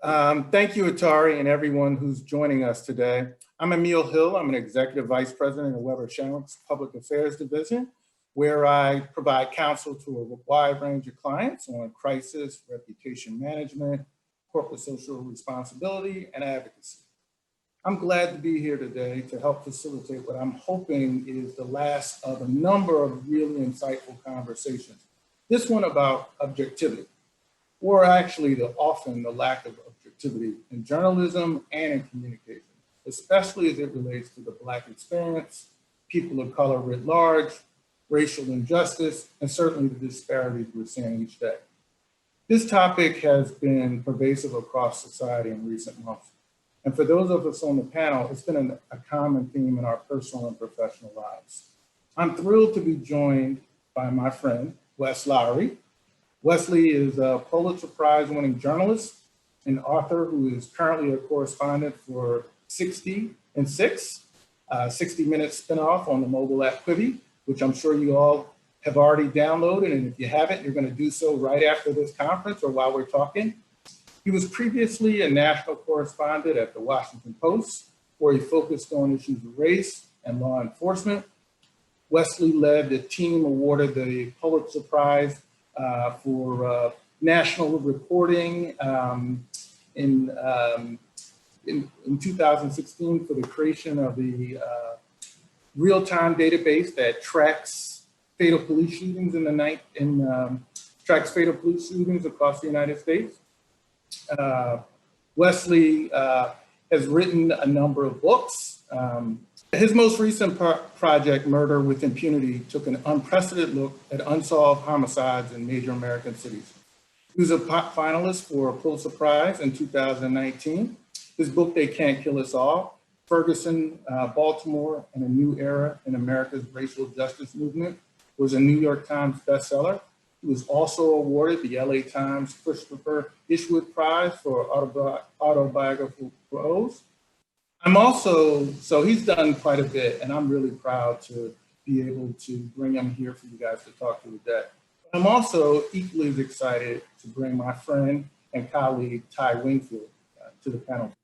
Thank you, Atari, and everyone who's joining us today. I'm Emil Hill. I'm an Executive Vice President of Weber Shandwick's Public Affairs Division, where I provide counsel to a wide range of clients on crisis, reputation management, corporate social responsibility, and advocacy. I'm glad to be here today to help facilitate what I'm hoping is the last of a number of really insightful conversations. This one about objectivity, or actually often the lack of objectivity in journalism and in communication, especially as it relates to the Black experience, people of color writ large, racial injustice, and certainly the disparities we're seeing each day. This topic has been pervasive across society in recent months. And for those of us on the panel, it's been a common theme in our personal and professional lives. I'm thrilled to be joined by my friend, Wes Lowery. Wesley is a Pulitzer Prize-winning journalist and author who is currently a correspondent for 60 and 6, 60 Minutes spinoff on the mobile app Quibi, which I'm sure you all have already downloaded. And if you haven't, you're going to do so right after this conference or while we're talking. He was previously a national correspondent at the Washington Post, where he focused on issues of race and law enforcement. Wesley led the team awarded the Pulitzer Prize for national reporting in 2016 for the creation of the real-time database that tracks fatal police shootings tracks fatal police shootings across the United States. Wesley has written a number of books. His most recent project, Murder with Impunity, took an unprecedented look at unsolved homicides in major American cities. He was a finalist for a Pulitzer Prize in 2019. His book, They Can't Kill Us All, Ferguson, Baltimore, and a New Era in America's Racial Justice Movement, was a New York Times bestseller. He was also awarded the LA Times Christopher Ishwood Prize for autobiographical prose. So he's done quite a bit, and I'm really proud to be able to bring him here for you guys to talk to today. I'm also equally as excited to bring my friend and colleague, Ty Wingfield, to the panel today.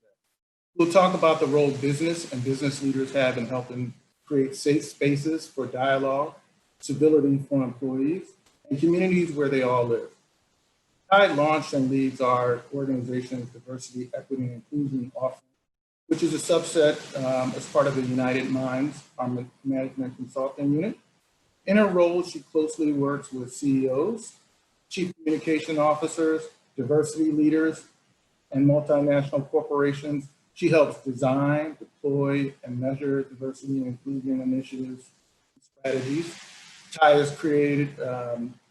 We'll talk about the role business and business leaders have in helping create safe spaces for dialogue, civility for employees, and communities where they all live. Ty launched and leads our organization's Diversity, Equity, and Inclusion Office, which is a subset as part of the United Minds, our management consulting unit. In her role, she closely works with CEOs, chief communication officers, diversity leaders, and multinational corporations. She helps design, deploy, and measure diversity and inclusion initiatives and strategies. Ty has created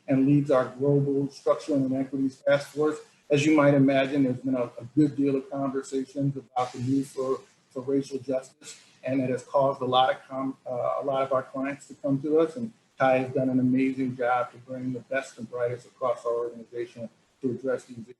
and leads our global structural and equities task force. As you might imagine, there's been a good deal of conversations about the need for racial justice, and it has caused a lot of our clients to come to us. And Ty has done an amazing job to bring the best and brightest across our organization to address these issues.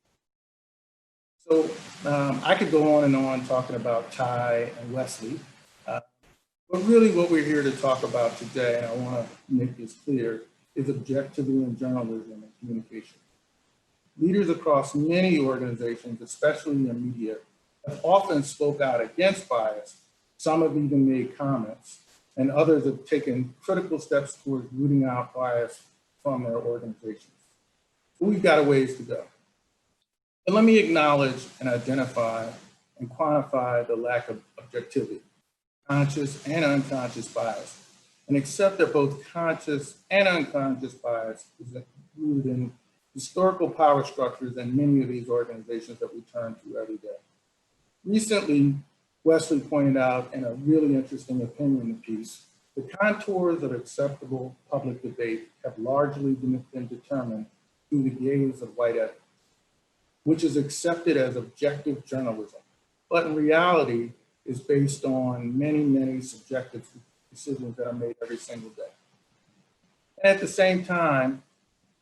So I could go on and on talking about Ty and Wesley, but really what we're here to talk about today, and I want to make this clear, is objectivity in journalism and communication. Leaders across many organizations, especially in the media, have often spoke out against bias. Some have even made comments, and others have taken critical steps towards rooting out bias from their organizations. But we've got a ways to go. But let me acknowledge and identify and quantify the lack of objectivity, conscious and unconscious bias, and accept that both conscious and unconscious bias is rooted in historical power structures in many of these organizations that we turn to every day. Recently, Wesley pointed out in a really interesting opinion piece, the contours of acceptable public debate have largely been determined through the gaze of white ethics, which is accepted as objective journalism, but in reality is based on many, many subjective decisions that are made every single day. And at the same time,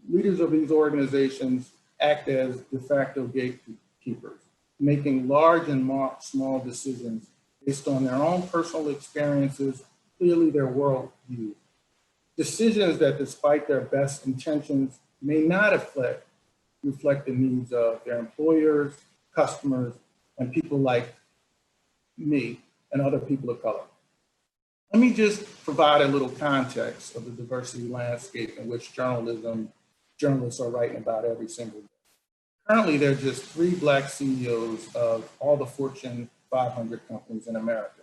leaders of these organizations act as de facto gatekeepers, making large and small decisions based on their own personal experiences, clearly their worldview. Decisions that, despite their best intentions, may not reflect the needs of their employers, customers, and people like me and other people of color. Let me just provide a little context of the diversity landscape in which journalists are writing about every single day. Currently, there are just 3 Black CEOs of all the Fortune 500 companies in America.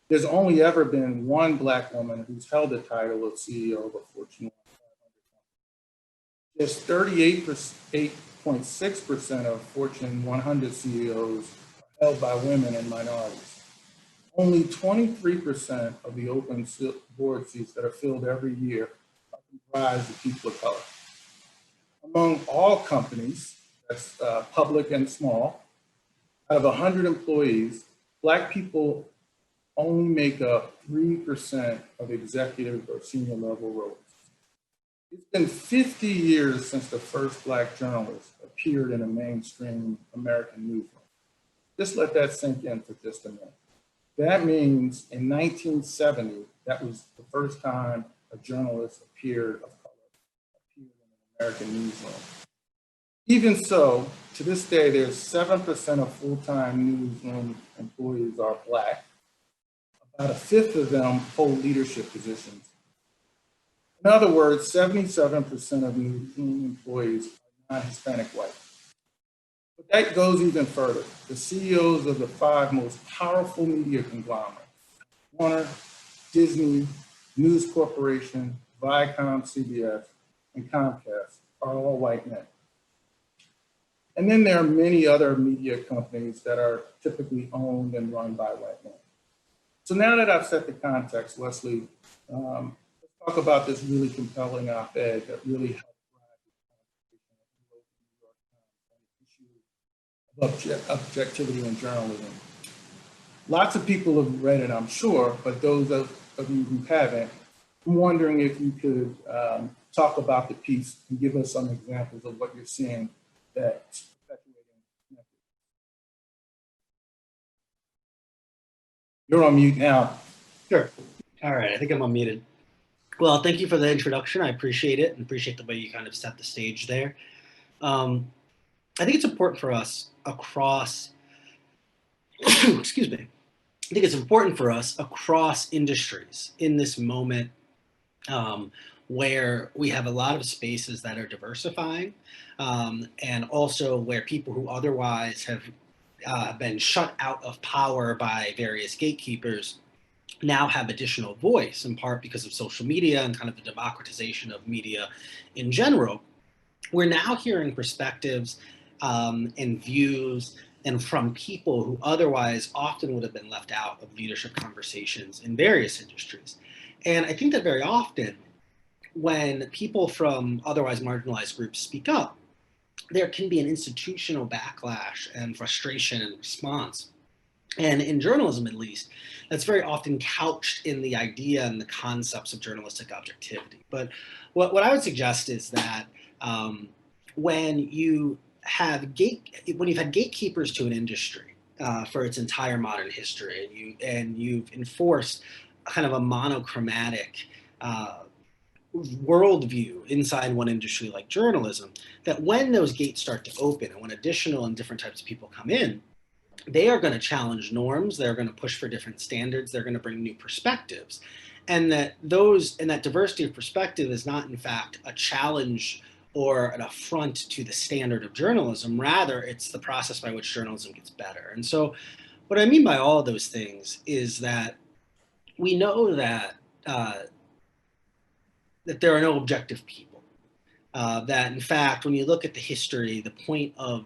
There's only ever been 1 Black woman who's held the title of CEO of a Fortune 500 company. Just 38.6% of Fortune 100 CEOs are held by women and minorities. Only 23% of the open board seats that are filled every year are comprised of people of color. Among all companies, that's public and small, out of 100 employees, Black people only make up 3% of executive or senior level roles. It's been 50 years since the first Black journalist appeared in a mainstream American newsroom. Just let that sink in for just a minute. That means in 1970, that was the first time a journalist of color appeared in an American newsroom. Even so, to this day, there's 7% of full-time newsroom employees are Black. About 1/5 of them hold leadership positions. In other words, 77% of newsroom employees are non-Hispanic white. But that goes even further. The CEOs of the 5 most powerful media conglomerates, Warner, Disney, News Corporation, Viacom, CBS, and Comcast, are all white men. And then there are many other media companies that are typically owned and run by white men. So now that I've set the context, Leslie, let's talk about this really compelling op-ed that really helped drive the conversation on the issue of objectivity in journalism. Lots of people have read it, I'm sure, but those of you who haven't, I'm wondering if you could talk about the piece and give us some examples of what you're seeing that's perpetuating. You're on mute now. Sure. All right, I think I'm unmuted. Well, thank you for the introduction. I appreciate it and appreciate the way you kind of set the stage there. I think it's important for us across, excuse me, I think it's important for us across industries in this moment where we have a lot of spaces that are diversifying and also where people who otherwise have been shut out of power by various gatekeepers now have additional voice, in part because of social media and kind of the democratization of media in general. We're now hearing perspectives and views and from people who otherwise often would have been left out of leadership conversations in various industries. And I think that very often when people from otherwise marginalized groups speak up, there can be an institutional backlash and frustration and response. And in journalism, at least, that's very often couched in the idea and the concepts of journalistic objectivity. But what I would suggest is that when you've had gatekeepers to an industry for its entire modern history, and you've enforced kind of a monochromatic worldview inside one industry like journalism, that when those gates start to open and when additional and different types of people come in, they are going to challenge norms, they're going to push for different standards, they're going to bring new perspectives. And that diversity of perspective is not, in fact, a challenge or an affront to the standard of journalism. Rather, it's the process by which journalism gets better. And so what I mean by all of those things is that we know that that there are no objective people. That, in fact, when you look at the history, the point of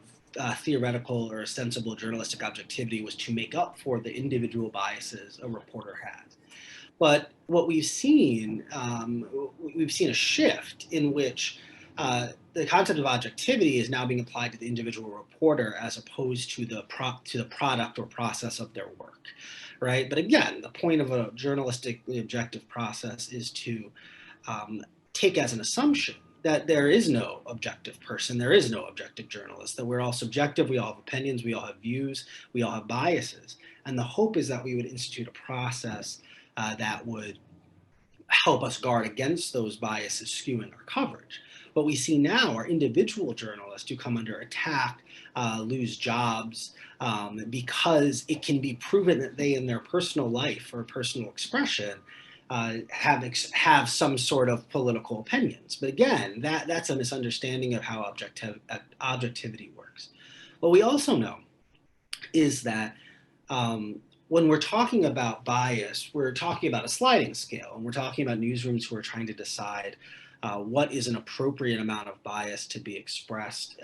theoretical or ostensible journalistic objectivity was to make up for the individual biases a reporter had. But what we've seen a shift in which the concept of objectivity is now being applied to the individual reporter as opposed to the product or process of their work, right? But again, the point of a journalistically objective process is to take as an assumption that there is no objective person, there is no objective journalist, that we're all subjective, we all have opinions, we all have views, we all have biases. And the hope is that we would institute a process that would help us guard against those biases skewing our coverage. What we see now are individual journalists who come under attack, lose jobs, because it can be proven that they, in their personal life or personal expression, have some sort of political opinions. But again, that's a misunderstanding of how objectivity works. What we also know is that when we're talking about bias, we're talking about a sliding scale, and we're talking about newsrooms who are trying to decide what is an appropriate amount of bias to be expressed,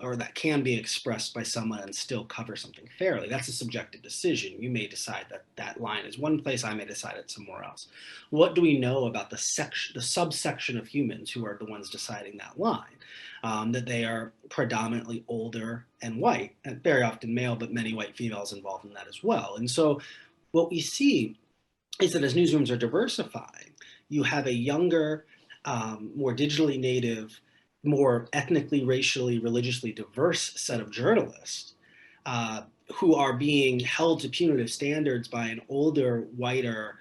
or that can be expressed by someone and still cover something fairly. That's a subjective decision. You may decide that that line is one place, I may decide it's somewhere else. What do we know about the subsection of humans who are the ones deciding that line? That they are predominantly older and white, and very often male, but many white females involved in that as well. And so what we see is that as newsrooms are diversifying, you have a younger, more digitally native, more ethnically, racially, religiously diverse set of journalists who are being held to punitive standards by an older, whiter,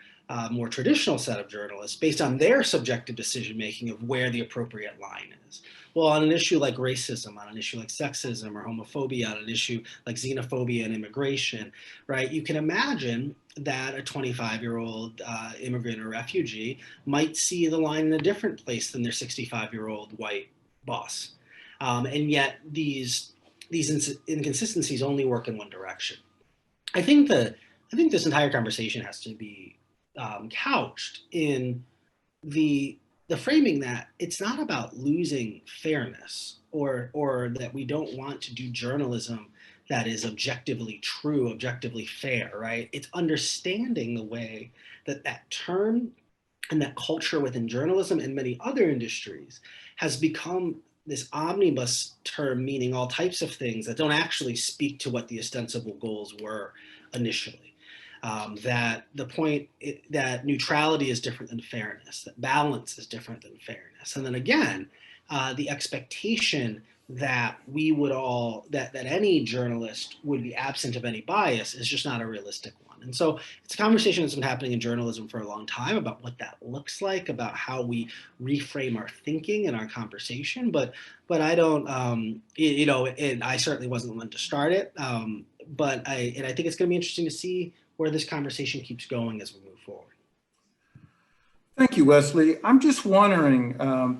more traditional set of journalists based on their subjective decision-making of where the appropriate line is. Well, on an issue like racism, on an issue like sexism or homophobia, on an issue like xenophobia and immigration, right? You can imagine that a 25-year-old immigrant or refugee might see the line in a different place than their 65-year-old white boss. And yet these inconsistencies only work in one direction. I think this entire conversation has to be couched in the framing that it's not about losing fairness or that we don't want to do journalism that is objectively true, objectively fair, right? It's understanding the way that that term and that culture within journalism and many other industries has become this omnibus term meaning all types of things that don't actually speak to what the ostensible goals were initially. That the point that neutrality is different than fairness, that balance is different than fairness. And then again, the expectation that we would all, that any journalist would be absent of any bias is just not a realistic one. And so it's a conversation that's been happening in journalism for a long time about what that looks like, about how we reframe our thinking and our conversation. But I don't, I certainly wasn't one to start it. But I think it's going to be interesting to see where this conversation keeps going as we move forward. Thank you, Wesley. I'm just wondering,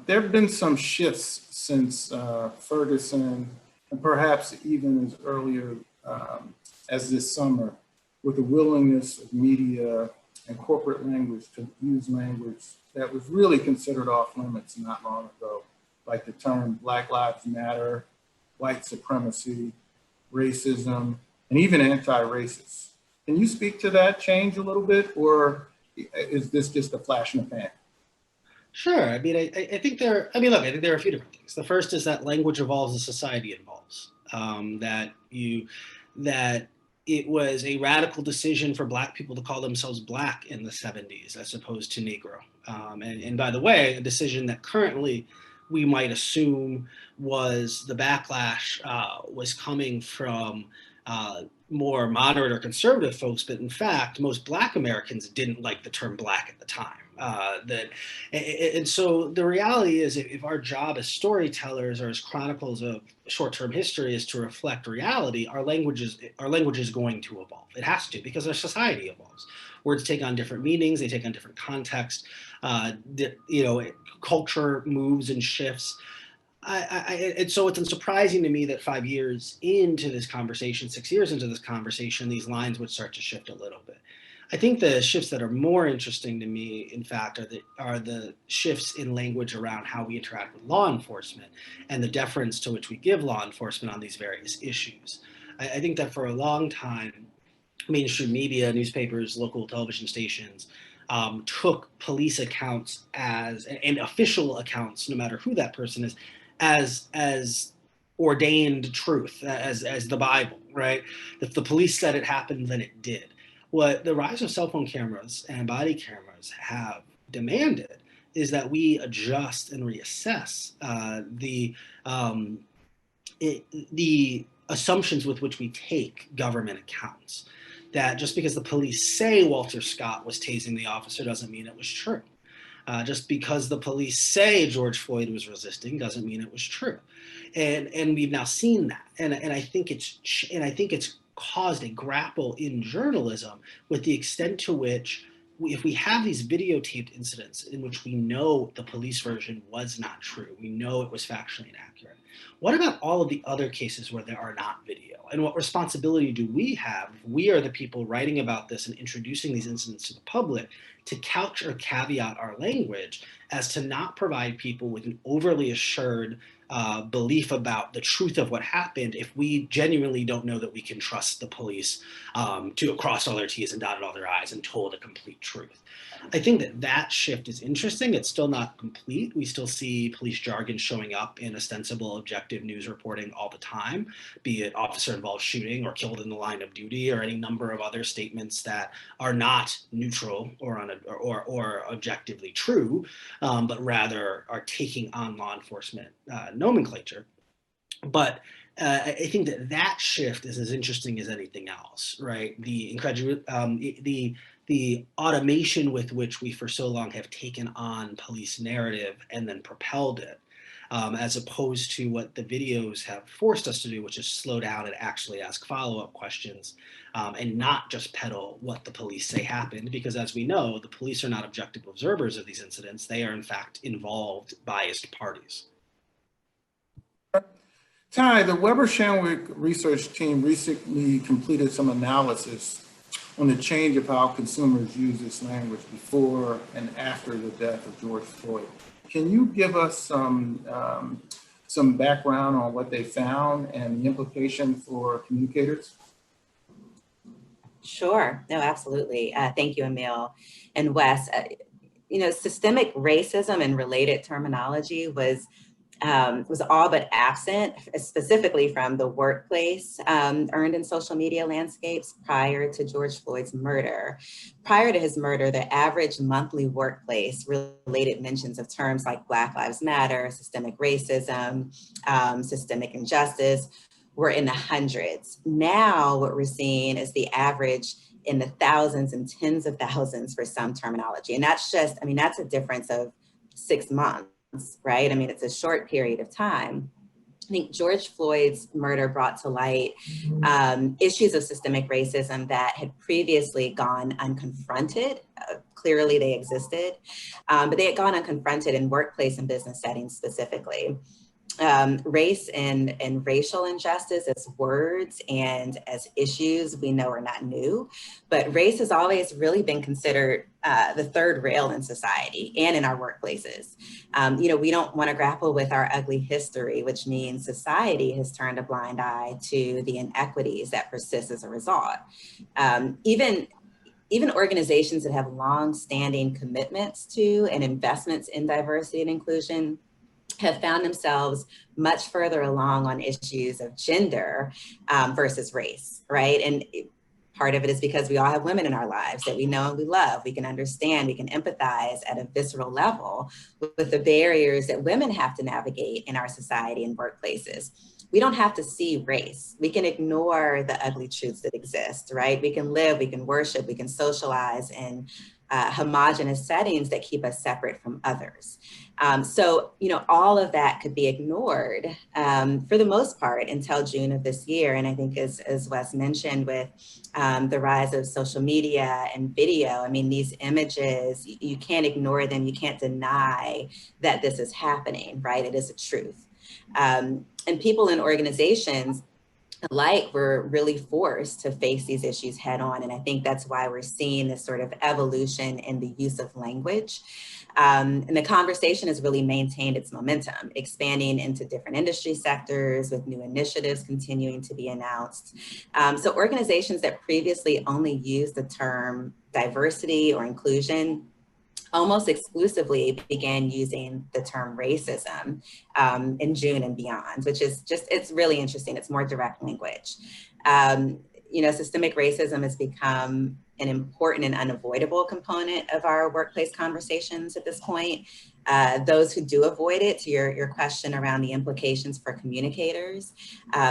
there have been some shifts since Ferguson, and perhaps even as earlier as this summer, with the willingness of media and corporate language to use language that was really considered off limits not long ago, like the term Black Lives Matter, white supremacy, racism, and even anti-racist. Can you speak to that change a little bit, or is this just a flash in the pan? Sure. I mean, I think there are a few different things. The first is that language evolves as society evolves. That it was a radical decision for Black people to call themselves Black in the 70s as opposed to Negro. And by the way, a decision that currently we might assume was the backlash was coming from more moderate or conservative folks, but in fact, most Black Americans didn't like the term Black at the time. And so the reality is, if our job as storytellers or as chronicles of short-term history is to reflect reality, our language is going to evolve. It has to, because our society evolves. Words take on different meanings, they take on different context. Culture moves and shifts. And so it's unsurprising to me that 5 years into this conversation, 6 years into this conversation, these lines would start to shift a little bit. I think the shifts that are more interesting to me, in fact, are the shifts in language around how we interact with law enforcement and the deference to which we give law enforcement on these various issues. I think that for a long time, mainstream media, newspapers, local television stations took police accounts and official accounts, no matter who that person is, as ordained truth, as the Bible, right? If the police said it happened, then it did. What the rise of cell phone cameras and body cameras have demanded is that we adjust and reassess the assumptions with which we take government accounts. That just because the police say Walter Scott was tasing the officer doesn't mean it was true. Just because the police say George Floyd was resisting doesn't mean it was true, and we've now seen that, and I think it's caused a grapple in journalism with the extent to which if we have these videotaped incidents in which we know the police version was not true, we know it was factually inaccurate, what about all of the other cases where there are not video? And what responsibility do we have? We are the people writing about this and introducing these incidents to the public to couch or caveat our language as to not provide people with an overly assured belief about the truth of what happened if we genuinely don't know that we can trust the police to have crossed all their T's and dotted all their I's and told a complete truth. I think that shift is interesting. It's still not complete. We still see police jargon showing up in ostensible objective news reporting all the time, be it officer-involved shooting or killed in the line of duty or any number of other statements that are not neutral or objectively true, but rather are taking on law enforcement nomenclature. But I think that shift is as interesting as anything else, right? The automation with which we for so long have taken on police narrative and then propelled it, as opposed to what the videos have forced us to do, which is slow down and actually ask follow-up questions, and not just peddle what the police say happened, because as we know, the police are not objective observers of these incidents. They are in fact involved, biased parties. Ty, the Weber-Shandwick research team recently completed some analysis on the change of how consumers use this language before and after the death of George Floyd. Can you give us some background on what they found and the implication for communicators? Sure. No, absolutely. Thank you, Emil and Wes. Systemic racism and related terminology was all but absent, specifically from the workplace earned in social media landscapes prior to George Floyd's murder. Prior to his murder, the average monthly workplace related mentions of terms like Black Lives Matter, systemic racism, systemic injustice were in the hundreds. Now, what we're seeing is the average in the thousands and tens of thousands for some terminology. And that's that's a difference of 6 months. Right? It's a short period of time. I think George Floyd's murder brought to light issues of systemic racism that had previously gone unconfronted. Clearly they existed, but they had gone unconfronted in workplace and business settings specifically. Race and racial injustice as words and as issues we know are not new, but race has always really been considered the third rail in society and in our workplaces. We don't want to grapple with our ugly history, which means society has turned a blind eye to the inequities that persist as a result. Even organizations that have long-standing commitments to and investments in diversity and inclusion have found themselves much further along on issues of gender versus race, right? And part of it is because we all have women in our lives that we know and we love. We can understand, we can empathize at a visceral level with the barriers that women have to navigate in our society and workplaces. We don't have to see race. We can ignore the ugly truths that exist, right? We can live, we can worship, we can socialize in homogenous settings that keep us separate from others. So all of that could be ignored for the most part until June of this year. And I think as Wes mentioned, with the rise of social media and video, these images, you can't ignore them. You can't deny that this is happening, right? It is a truth. And people in organizations alike were really forced to face these issues head on. And I think that's why we're seeing this sort of evolution in the use of language. And the conversation has really maintained its momentum, expanding into different industry sectors with new initiatives continuing to be announced. So organizations that previously only used the term diversity or inclusion almost exclusively began using the term racism in June and beyond, which is it's really interesting. It's more direct language. Systemic racism has become an important and unavoidable component of our workplace conversations at this point. Those who do avoid it, to your question around the implications for communicators,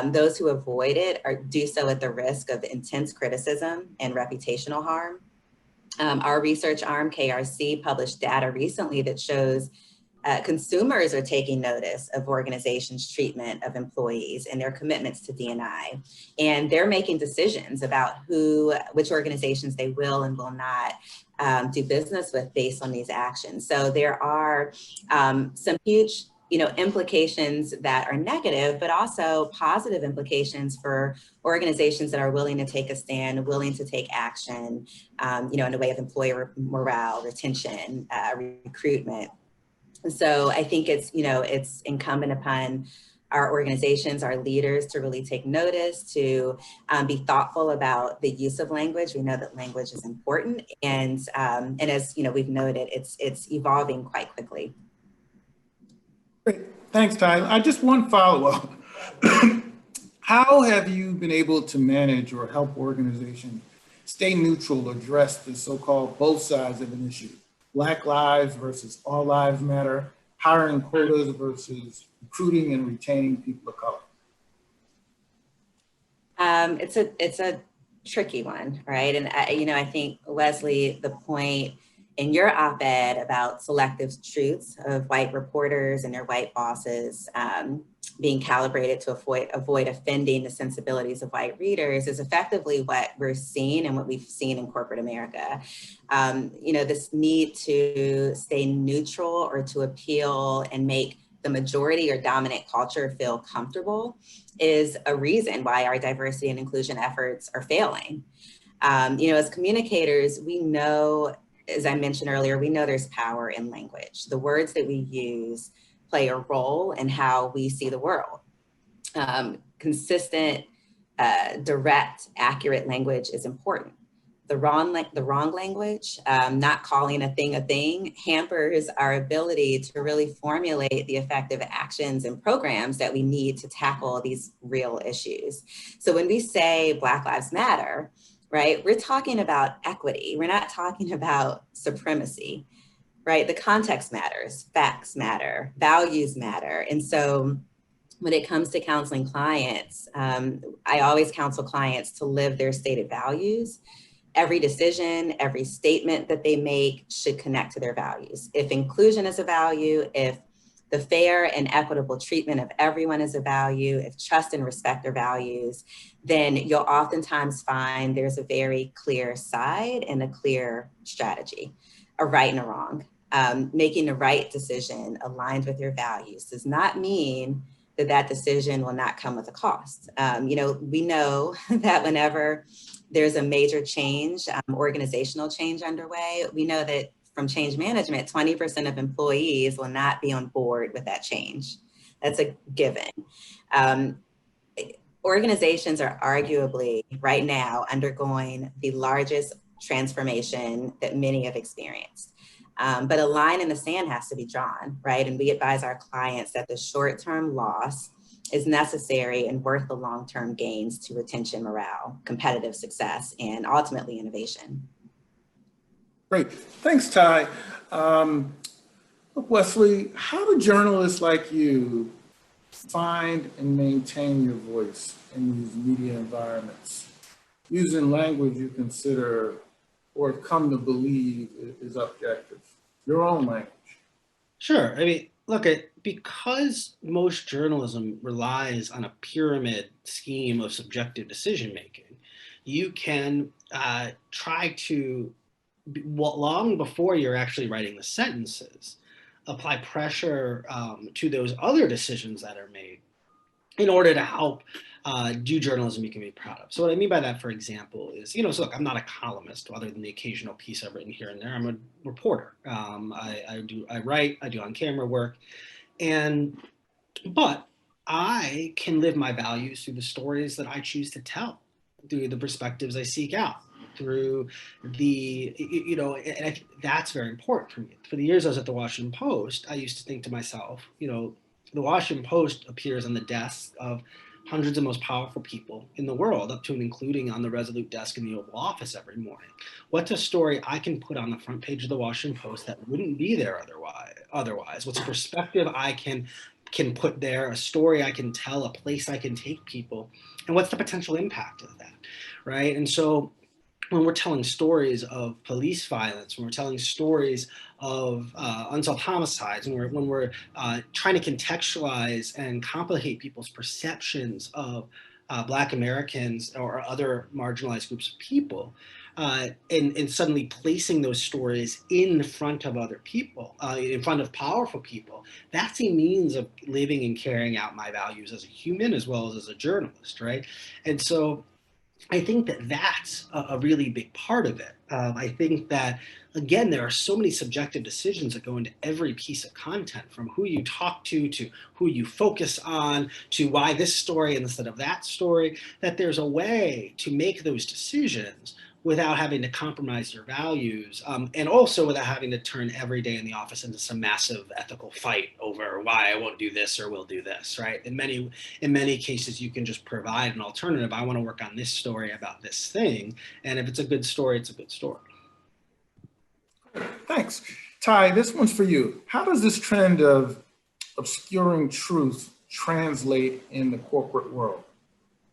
those who avoid it do so at the risk of intense criticism and reputational harm. Our research arm, KRC, published data recently that shows consumers are taking notice of organizations' treatment of employees and their commitments to D&I. And they're making decisions about which organizations they will and will not do business with based on these actions. So there are some huge implications that are negative, but also positive implications for organizations that are willing to take a stand, willing to take action, in the way of employer morale, retention, recruitment. So I think it's incumbent upon our organizations, our leaders to really take notice, to be thoughtful about the use of language. We know that language is important, and as we've noted, it's evolving quite quickly. Great, thanks, Ty. I just one follow-up. How have you been able to manage or help organizations stay neutral or address the so-called both sides of an issue? Black lives versus all lives matter, hiring quotas versus recruiting and retaining people of color? It's a tricky one, right? And I think, Wesley, the point in your op-ed about selective truths of white reporters and their white bosses being calibrated to avoid offending the sensibilities of white readers is effectively what we're seeing and what we've seen in corporate America. This need to stay neutral or to appeal and make the majority or dominant culture feel comfortable is a reason why our diversity and inclusion efforts are failing. As communicators, we know, as I mentioned earlier, we know there's power in language. The words that we use play a role in how we see the world. Consistent, direct, accurate language is important. The wrong language, not calling a thing, hampers our ability to really formulate the effective actions and programs that we need to tackle these real issues. So when we say Black Lives Matter, right, we're talking about equity. We're not talking about supremacy, right? The context matters, facts matter, values matter. And so when it comes to counseling clients, I always counsel clients to live their stated values. Every decision, every statement that they make should connect to their values. If inclusion is a value, if the fair and equitable treatment of everyone is a value, if trust and respect are values, then you'll oftentimes find there's a very clear side and a clear strategy, a right and a wrong. Making the right decision aligned with your values does not mean that decision will not come with a cost. We know that whenever there's a major change, organizational change underway, we know that from change management, 20% of employees will not be on board with that change. That's a given. Organizations are arguably right now undergoing the largest transformation that many have experienced. But a line in the sand has to be drawn, right? And we advise our clients that the short-term loss is necessary and worth the long-term gains to retention, morale, competitive success, and ultimately innovation. Great, thanks, Ty. Wesley, how do journalists like you find and maintain your voice in these media environments, using language you consider or have come to believe is objective, your own language? Sure. I mean, look, because most journalism relies on a pyramid scheme of subjective decision making, you can try to, long before you're actually writing the sentences, apply pressure to those other decisions that are made in order to help do journalism you can be proud of. So what I mean by that, for example, is, so look, I'm not a columnist other than the occasional piece I've written here and there. I'm a reporter. I write, I do on-camera work, but I can live my values through the stories that I choose to tell, through the perspectives I seek out, through the, and I think that's very important for me. For the years I was at the Washington Post, I used to think to myself, the Washington Post appears on the desks of hundreds of most powerful people in the world, up to and including on the Resolute desk in the Oval Office every morning. What's a story I can put on the front page of the Washington Post that wouldn't be there otherwise? What's a perspective I can put there, a story I can tell, a place I can take people, and what's the potential impact of that, right? And so when we're telling stories of police violence, when we're telling stories of unsolved homicides, and when we're trying to contextualize and complicate people's perceptions of Black Americans or other marginalized groups of people, and suddenly placing those stories in front of other people, in front of powerful people, that's a means of living and carrying out my values as a human as well as a journalist, right? And so I think that that's a really big part of it. I think that, again, there are so many subjective decisions that go into every piece of content, from who you talk to who you focus on, to why this story instead of that story, that there's a way to make those decisions without having to compromise your values, and also without having to turn every day in the office into some massive ethical fight over why I won't do this or will do this, right? In many cases, you can just provide an alternative. I want to work on this story about this thing, and if it's a good story, it's a good story. Thanks. Ty, this one's for you. How does this trend of obscuring truth translate in the corporate world?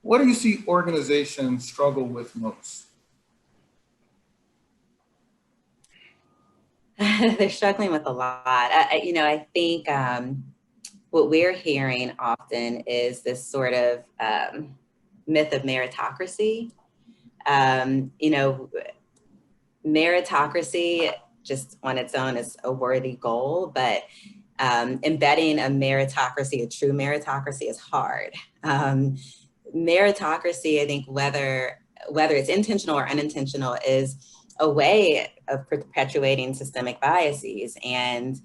What do you see organizations struggle with most? They're struggling with a lot. I think what we're hearing often is this sort of myth of meritocracy. Meritocracy just on its own is a worthy goal, but embedding a true meritocracy is hard. Meritocracy, I think, whether it's intentional or unintentional, is a way of perpetuating systemic biases and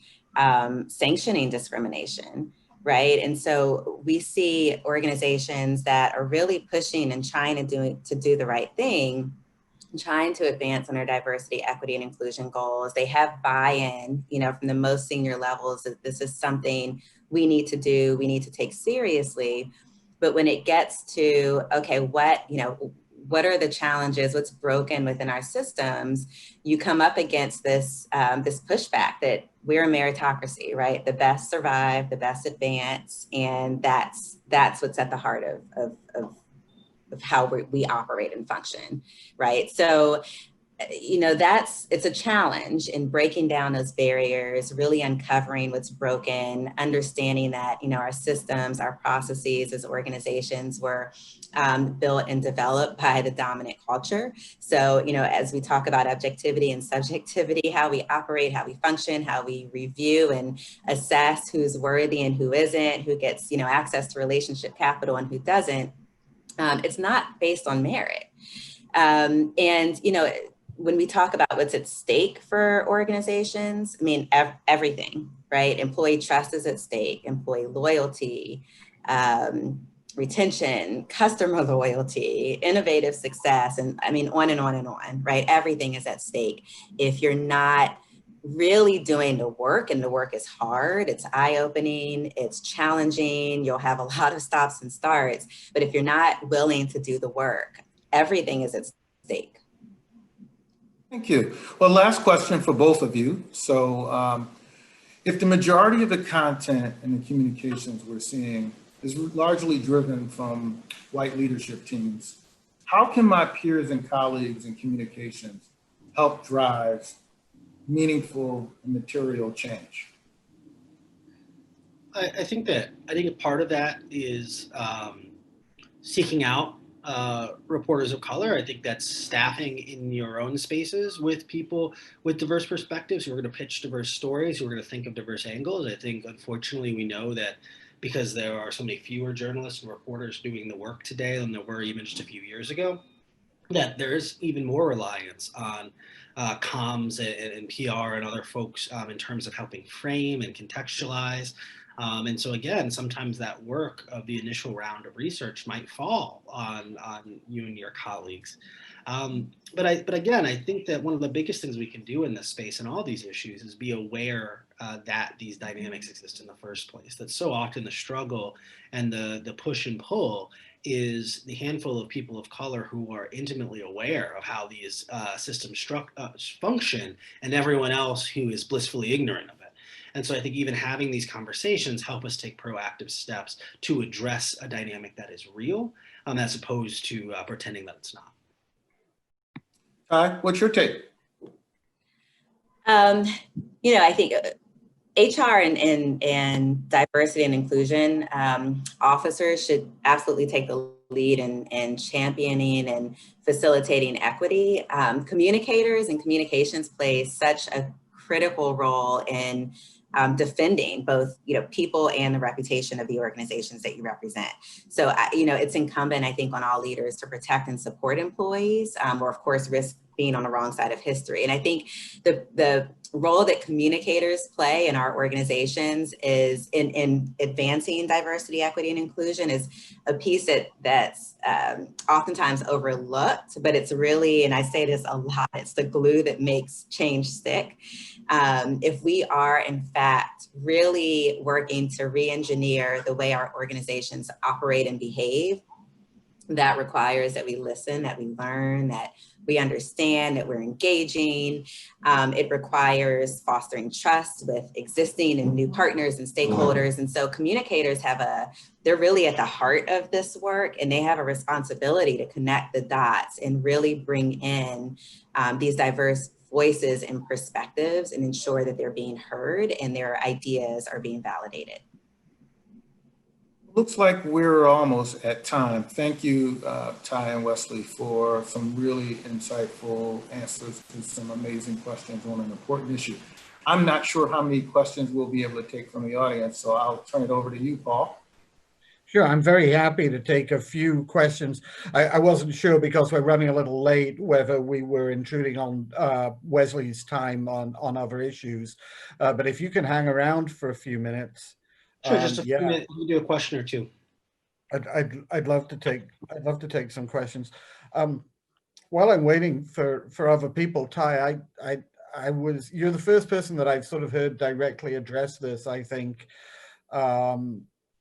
sanctioning discrimination, right? And so we see organizations that are really pushing and trying to do the right thing, trying to advance on their diversity, equity, and inclusion goals. They have buy-in, from the most senior levels that this is something we need to do, we need to take seriously. But when it gets to, okay, what are the challenges, what's broken within our systems, you come up against this pushback that we're a meritocracy, right? The best survive, the best advance, and that's what's at the heart of how we operate and function, right? So, it's a challenge in breaking down those barriers, really uncovering what's broken, understanding that, our systems, our processes as organizations were built and developed by the dominant culture. So, as we talk about objectivity and subjectivity, how we operate, how we function, how we review and assess who's worthy and who isn't, who gets, access to relationship capital and who doesn't, it's not based on merit. When we talk about what's at stake for organizations, I mean, everything, right? Employee trust is at stake, employee loyalty, retention, customer loyalty, innovative success, and I mean, on and on and on, right? Everything is at stake. If you're not really doing the work, and the work is hard, it's eye-opening, it's challenging, you'll have a lot of stops and starts, but if you're not willing to do the work, everything is at stake. Thank you. Well, last question for both of you. So if the majority of the content and the communications we're seeing is largely driven from white leadership teams, how can my peers and colleagues in communications help drive meaningful and material change? I think a part of that is seeking out reporters of color. I think that's staffing in your own spaces with people with diverse perspectives who are going to pitch diverse stories, who are going to think of diverse angles. I think, unfortunately, we know that because there are so many fewer journalists and reporters doing the work today than there were even just a few years ago, that there's even more reliance on comms and PR and other folks in terms of helping frame and contextualize. And so again, sometimes that work of the initial round of research might fall on you and your colleagues. But again, I think that one of the biggest things we can do in this space and all these issues is be aware that these dynamics exist in the first place. That so often the struggle and the push and pull is the handful of people of color who are intimately aware of how these systems function, and everyone else who is blissfully ignorant of it. And so I think even having these conversations help us take proactive steps to address a dynamic that is real, as opposed to pretending that it's not. Ty, what's your take? I think HR and diversity and inclusion officers should absolutely take the lead in championing and facilitating equity. Communicators and communications play such a critical role in defending both, people and the reputation of the organizations that you represent. So, it's incumbent, I think, on all leaders to protect and support employees, or of course, risk being on the wrong side of history. And I think the role that communicators play in our organizations is in advancing diversity, equity, and inclusion is a piece that's oftentimes overlooked, but it's really, and I say this a lot, it's the glue that makes change stick. If we are, in fact, really working to re-engineer the way our organizations operate and behave, that requires that we listen, that we learn, that we understand, that we're engaging. It requires fostering trust with existing and new partners and stakeholders. And so communicators they're really at the heart of this work, and they have a responsibility to connect the dots and really bring in these diverse voices and perspectives and ensure that they're being heard and their ideas are being validated. Looks like we're almost at time. Thank you, Ty and Wesley, for some really insightful answers to some amazing questions on an important issue. I'm not sure how many questions we'll be able to take from the audience, so I'll turn it over to you, Paul. Sure, I'm very happy to take a few questions. I wasn't sure, because we're running a little late, whether we were intruding on Wesley's time on other issues. But if you can hang around for a few minutes. Sure, just a few minutes. We'll do a question or two. I'd love to take some questions. While I'm waiting for other people, Ty, you're the first person that I've sort of heard directly address this, I think,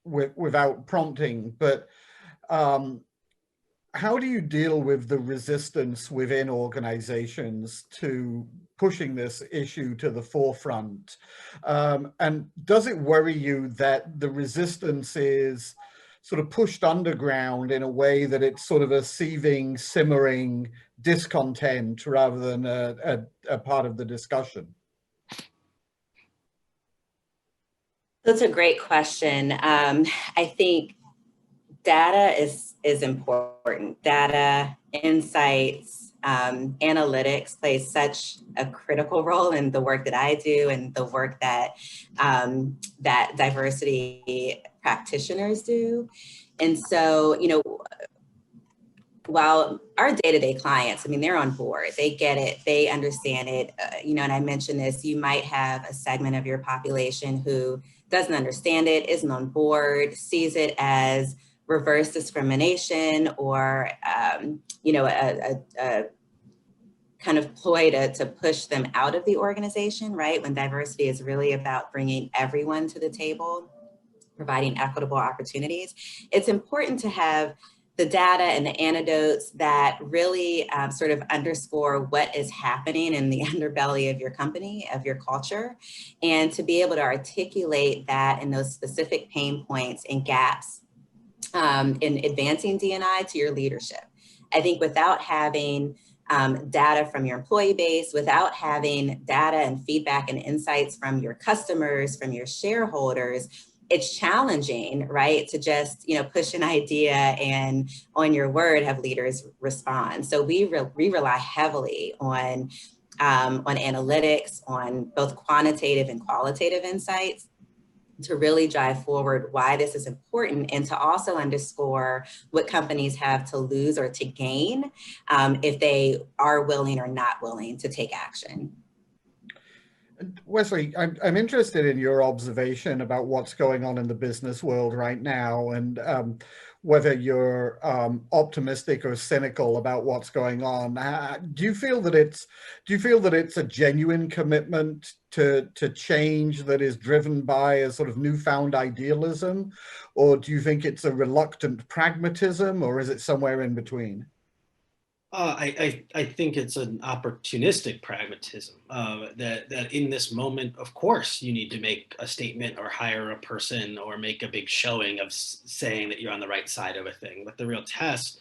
without prompting. But how do you deal with the resistance within organizations to pushing this issue to the forefront? And does it worry you that the resistance is sort of pushed underground in a way that it's sort of a seething, simmering discontent rather than a part of the discussion? That's a great question. I think data is important. Data, insights, analytics plays such a critical role in the work that I do and the work that that diversity practitioners do. And so, while our day-to-day clients, they're on board, they get it, they understand it, and I mentioned this, you might have a segment of your population who doesn't understand it, isn't on board, sees it as reverse discrimination or, a kind of ploy to push them out of the organization, right? When diversity is really about bringing everyone to the table, providing equitable opportunities. It's important to have the data and the anecdotes that really sort of underscore what is happening in the underbelly of your company, of your culture, and to be able to articulate that in those specific pain points and gaps in advancing D&I to your leadership. I think without having data from your employee base, without having data and feedback and insights from your customers, from your shareholders, it's challenging, right, to just push an idea and on your word have leaders respond. So we rely heavily on analytics, on both quantitative and qualitative insights to really drive forward why this is important, and to also underscore what companies have to lose or to gain if they are willing or not willing to take action. Wesley, I'm interested in your observation about what's going on in the business world right now, and whether you're optimistic or cynical about what's going on. Do you feel that it's a genuine commitment to change that is driven by a sort of newfound idealism, or do you think it's a reluctant pragmatism, or is it somewhere in between? I think it's an opportunistic pragmatism that in this moment, of course, you need to make a statement or hire a person or make a big showing of saying that you're on the right side of a thing. But the real test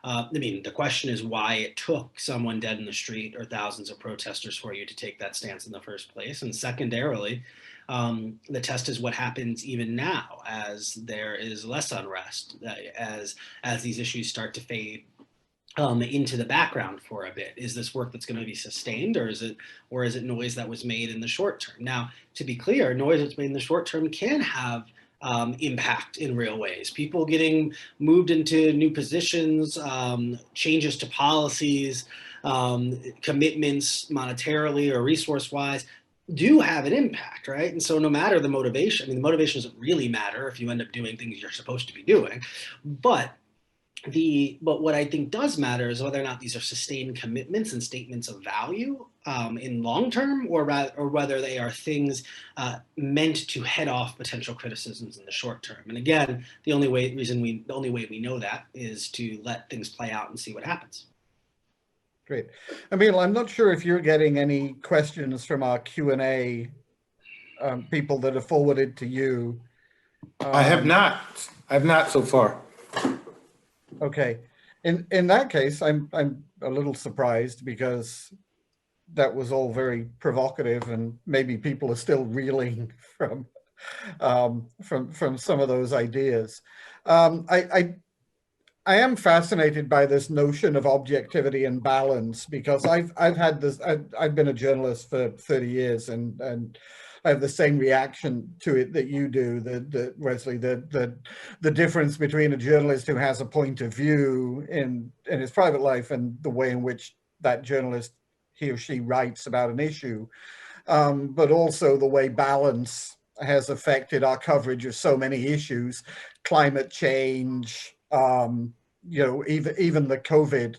I mean, the question is why it took someone dead in the street or thousands of protesters for you to take that stance in the first place. And secondarily, the test is what happens even now as there is less unrest, as these issues start to fade into the background for a bit. Is this work that's going to be sustained, or is it noise that was made in the short term? Now, to be clear, noise that's made in the short term can have impact in real ways. People getting moved into new positions, changes to policies, commitments monetarily or resource-wise do have an impact, right? And so no matter the motivation, I mean, the motivation doesn't really matter if you end up doing things you're supposed to be doing, but what I think does matter is whether or not these are sustained commitments and statements of value in long term, or whether they are things meant to head off potential criticisms in the short term. And again, the only way we know that is to let things play out and see what happens. Great. Emil, I'm not sure if you're getting any questions from our Q&A people that are forwarded to you. I have not. I have not so far. Okay. In that case, I'm a little surprised, because that was all very provocative, and maybe people are still reeling from some of those ideas. I am fascinated by this notion of objectivity and balance, because I've been a journalist for 30 years, and I have the same reaction to it that you do, Wesley, the difference between a journalist who has a point of view in his private life and the way in which that journalist, he or she, writes about an issue, but also the way balance has affected our coverage of so many issues, climate change, even the COVID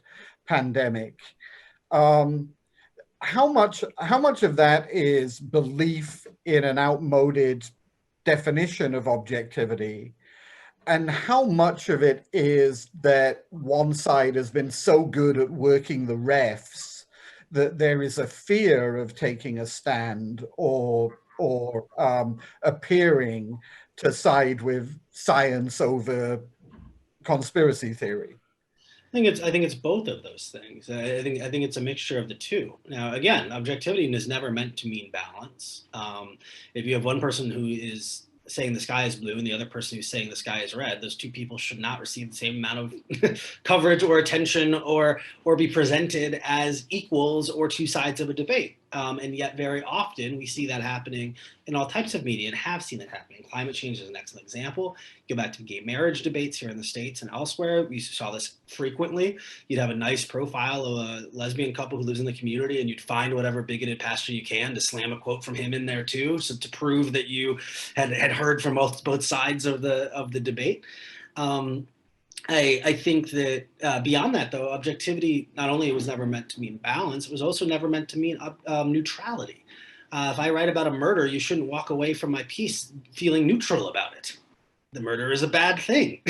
pandemic. How much of that is belief in an outmoded definition of objectivity, and how much of it is that one side has been so good at working the refs that there is a fear of taking a stand or appearing to side with science over conspiracy theory? I think it's both of those things. I think it's a mixture of the two. Now, again, objectivity is never meant to mean balance. If you have one person who is saying the sky is blue and the other person who's saying the sky is red, those two people should not receive the same amount of coverage or attention or be presented as equals or two sides of a debate. And yet very often we see that happening in all types of media, and have seen it happening. Climate change is an excellent example. Go back to gay marriage debates here in the States and elsewhere. We saw this frequently. You'd have a nice profile of a lesbian couple who lives in the community, and you'd find whatever bigoted pastor you can to slam a quote from him in there too, so to prove that you had heard from both sides of the debate. I think that beyond that, though, objectivity not only was never meant to mean balance, it was also never meant to mean neutrality. If I write about a murder, you shouldn't walk away from my piece feeling neutral about it. The murder is a bad thing.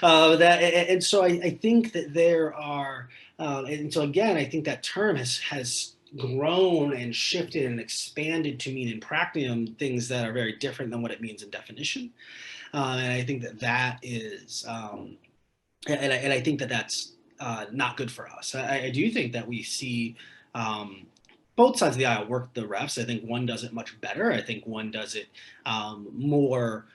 And so I think that there are, and so again, I think that term has grown and shifted and expanded to mean in practium things that are very different than what it means in definition. And I think that is, and I think that that's not good for us. I do think that we see both sides of the aisle work the refs. I think one does it much better. I think one does it more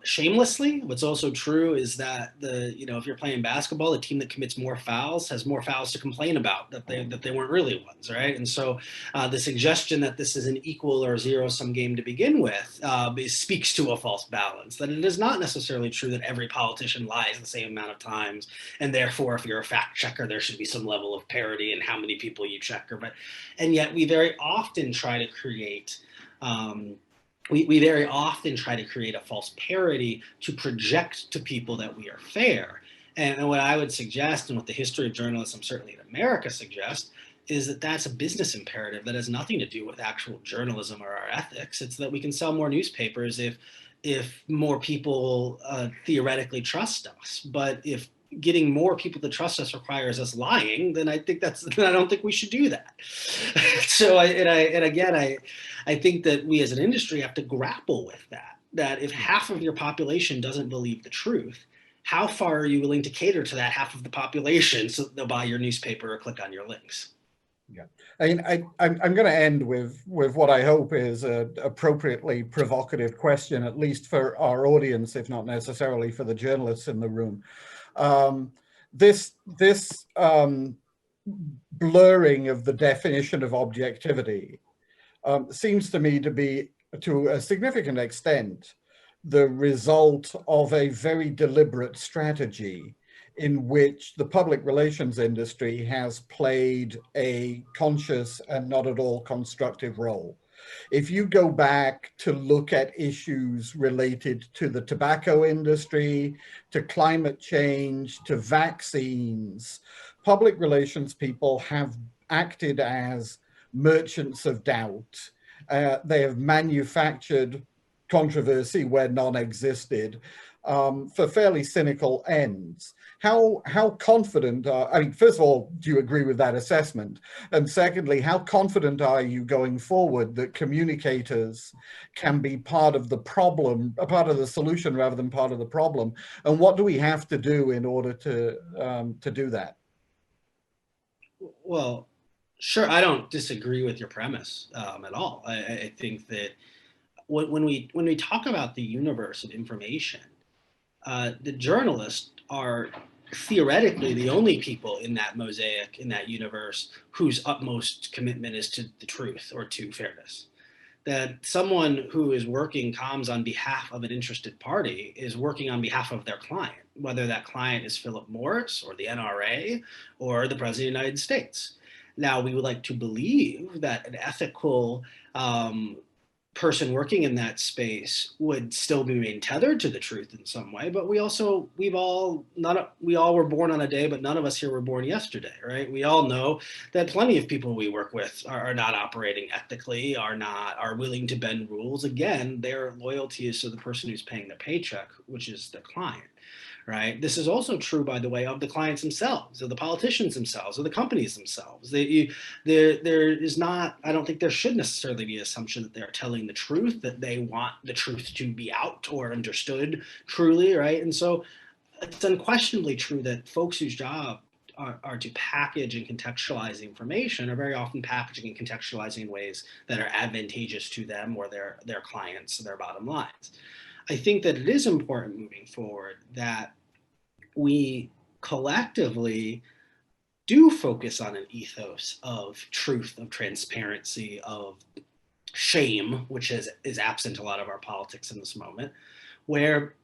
shamelessly. What's also true is that if you're playing basketball, the team that commits more fouls has more fouls to complain about that they weren't really ones, right? And so the suggestion that this is an equal or zero-sum game to begin with speaks to a false balance, that it is not necessarily true that every politician lies the same amount of times, and therefore if you're a fact checker, there should be some level of parity in how many people you check. And yet we very often try to create we very often try to create a false parity to project to people that we are fair. And what I would suggest, and what the history of journalism, certainly in America, suggests, is that that's a business imperative that has nothing to do with actual journalism or our ethics. It's that we can sell more newspapers if more people theoretically trust us. But if getting more people to trust us requires us lying, then I don't think we should do that. So I think that we as an industry have to grapple with that if half of your population doesn't believe the truth, how far are you willing to cater to that half of the population so they'll buy your newspaper or click on your links? Yeah, I mean, I'm going to end with what I hope is a appropriately provocative question, at least for our audience, if not necessarily for the journalists in the room. This blurring of the definition of objectivity seems to me to be, to a significant extent, the result of a very deliberate strategy in which the public relations industry has played a conscious and not at all constructive role. If you go back to look at issues related to the tobacco industry, to climate change, to vaccines, public relations people have acted as merchants of doubt. They have manufactured controversy where none existed for fairly cynical ends. How confident I mean, first of all, do you agree with that assessment? And secondly, how confident are you going forward that communicators can be part of the problem, a part of the solution rather than part of the problem? And what do we have to do in order to do that? Well, sure, I don't disagree with your premise at all. I think that when we talk about the universe of information, the journalists are theoretically the only people in that mosaic, in that universe, whose utmost commitment is to the truth or to fairness. That someone who is working comms on behalf of an interested party is working on behalf of their client, whether that client is Philip Morris or the NRA or the President of the United States. Now, we would like to believe that an ethical person working in that space would still be tethered to the truth in some way, but we all were born on a day, but none of us here were born yesterday, right? We all know that plenty of people we work with are not operating ethically, are willing to bend rules. Again, their loyalty is to the person who's paying the paycheck, which is the client. Right. This is also true, by the way, of the clients themselves, of the politicians themselves, of the companies themselves. There is not, I don't think there should necessarily be an assumption that they're telling the truth, that they want the truth to be out or understood truly, right? And so it's unquestionably true that folks whose job are to package and contextualize the information are very often packaging and contextualizing in ways that are advantageous to them or their clients, their bottom lines. I think that it is important moving forward that we collectively do focus on an ethos of truth, of transparency, of shame, which is absent a lot of our politics in this moment, where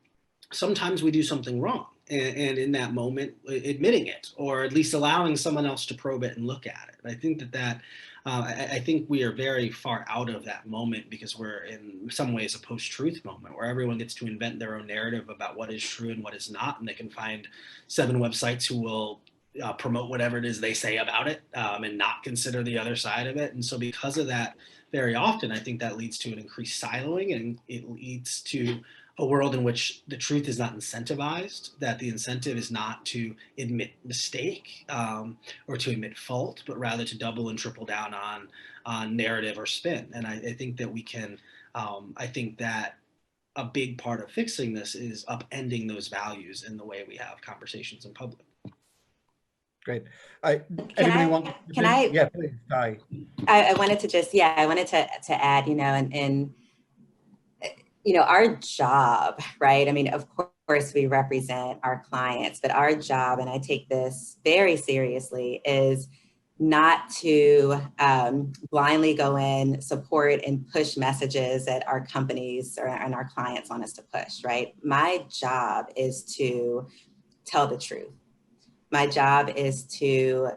sometimes we do something wrong. And in that moment, admitting it, or at least allowing someone else to probe it and look at it. I think I think we are very far out of that moment because we're in some ways a post-truth moment where everyone gets to invent their own narrative about what is true and what is not, and they can find 7 websites who will promote whatever it is they say about it and not consider the other side of it. And so because of that, very often, I think that leads to an increased siloing, and it leads to a world in which the truth is not incentivized, that the incentive is not to admit mistake or to admit fault, but rather to double and triple down on narrative or spin. And I think that we can, I think that a big part of fixing this is upending those values in the way we have conversations in public. Great. Can I? Yeah, please, Ty. I wanted to just, I wanted to add, and our job, right? I mean, of course, we represent our clients, but our job, and I take this very seriously, is not to blindly go in, support, and push messages that our companies and our clients want us to push, right? My job is to tell the truth. My job is to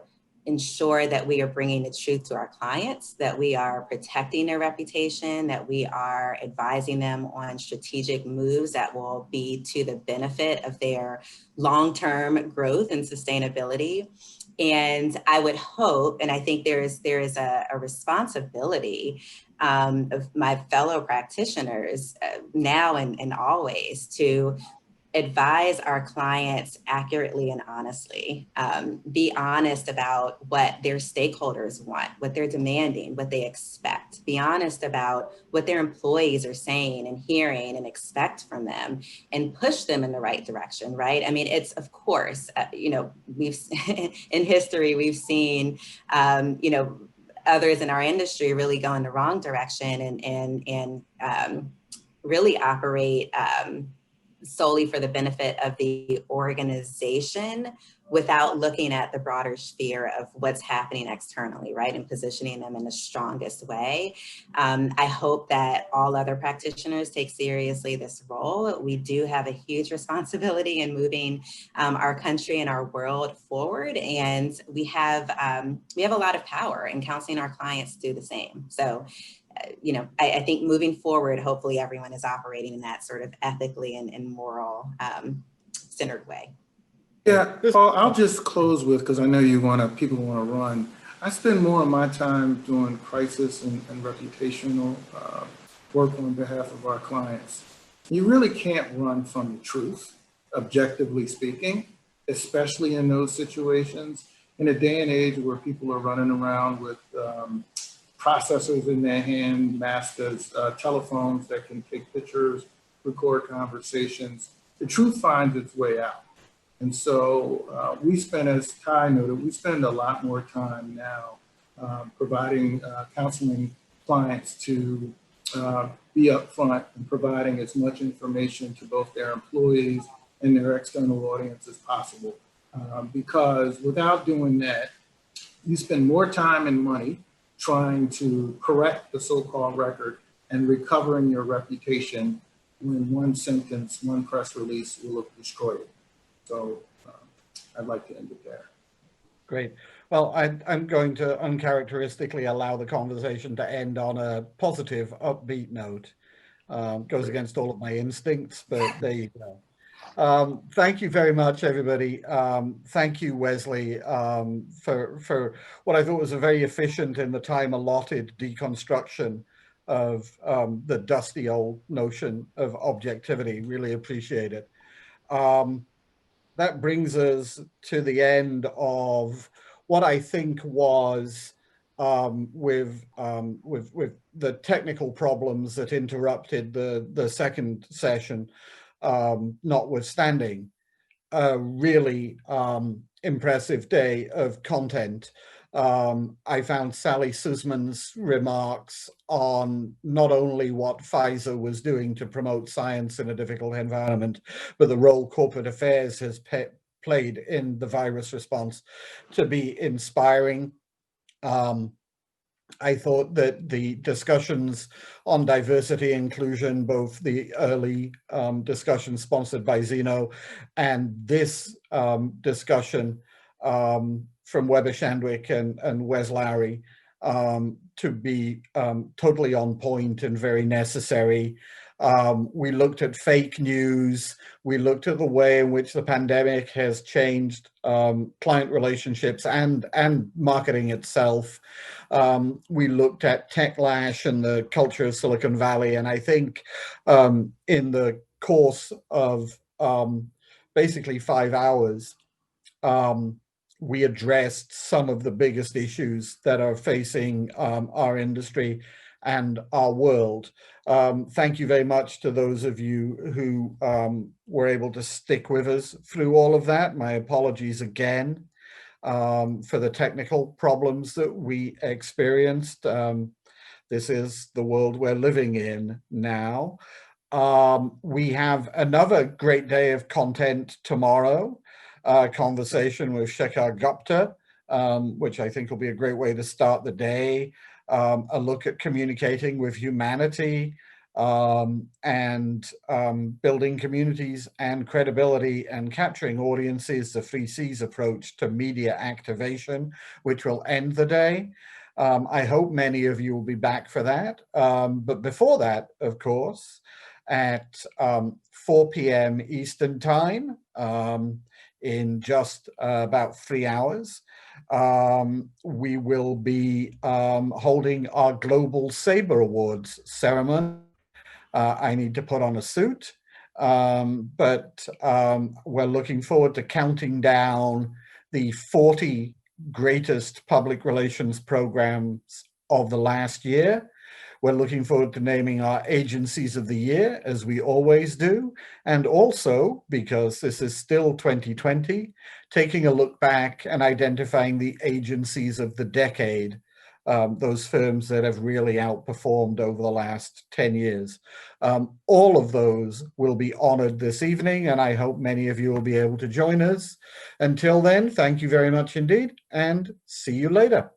ensure that we are bringing the truth to our clients, that we are protecting their reputation, that we are advising them on strategic moves that will be to the benefit of their long-term growth and sustainability. And I would hope, and I think there is a responsibility of my fellow practitioners now and always to advise our clients accurately and honestly. Be honest about what their stakeholders want, what they're demanding, what they expect. Be honest about what their employees are saying and hearing and expect from them, and push them in the right direction, right? I mean, it's, of course, we've in history, we've seen, others in our industry really go in the wrong direction and really operate solely for the benefit of the organization without looking at the broader sphere of what's happening externally, right? And positioning them in the strongest way. I hope that all other practitioners take seriously this role. We do have a huge responsibility in moving our country and our world forward. And we have a lot of power in counseling our clients to do the same. So I think moving forward, hopefully everyone is operating in that sort of ethically and moral centered way. Yeah, Paul, I'll just close with, because I know people want to run. I spend more of my time doing crisis and reputational work on behalf of our clients. You really can't run from the truth, objectively speaking, especially in those situations. In a day and age where people are running around with processors in their hand, masked as telephones that can take pictures, record conversations, the truth finds its way out. And so we spend, as Kai noted, we spend a lot more time now providing counseling clients to be upfront and providing as much information to both their employees and their external audience as possible. Because without doing that, you spend more time and money trying to correct the so-called record and recovering your reputation when one sentence, one press release will have destroyed it. So I'd like to end it there. Great. Well, I'm going to uncharacteristically allow the conversation to end on a positive, upbeat note. Goes against all of my instincts, but there you go. Thank you very much, everybody. Thank you, Wesley, for what I thought was a very efficient in the time allotted deconstruction of the dusty old notion of objectivity. Really appreciate it. That brings us to the end of what I think was with the technical problems that interrupted the second session. Notwithstanding, a really impressive day of content. I found Sally Sussman's remarks on not only what Pfizer was doing to promote science in a difficult environment, but the role corporate affairs has played in the virus response to be inspiring. I thought that the discussions on diversity inclusion, both the early discussion sponsored by Zeno and this discussion from Weber Shandwick and Wes Lowry, to be totally on point and very necessary. We looked at fake news. We looked at the way in which the pandemic has changed client relationships and marketing itself. We looked at techlash and the culture of Silicon Valley. And I think in the course of basically 5 hours, we addressed some of the biggest issues that are facing our industry and our world. Thank you very much to those of you who were able to stick with us through all of that. My apologies again for the technical problems that we experienced. This is the world we're living in now. We have another great day of content tomorrow. Conversation with Shekhar Gupta, which I think will be a great way to start the day. A look at communicating with humanity and building communities and credibility and capturing audiences, the 3 C's approach to media activation, which will end the day. I hope many of you will be back for that. But before that, of course, at 4 p.m. Eastern Time, in just about 3 hours, we will be holding our Global Sabre Awards ceremony. I need to put on a suit. but we're looking forward to counting down the 40 greatest public relations programs of the last year. We're looking forward to naming our agencies of the year, as we always do. And also, because this is still 2020, taking a look back and identifying the agencies of the decade, those firms that have really outperformed over the last 10 years. All of those will be honored this evening, and I hope many of you will be able to join us. Until then, thank you very much indeed, and see you later.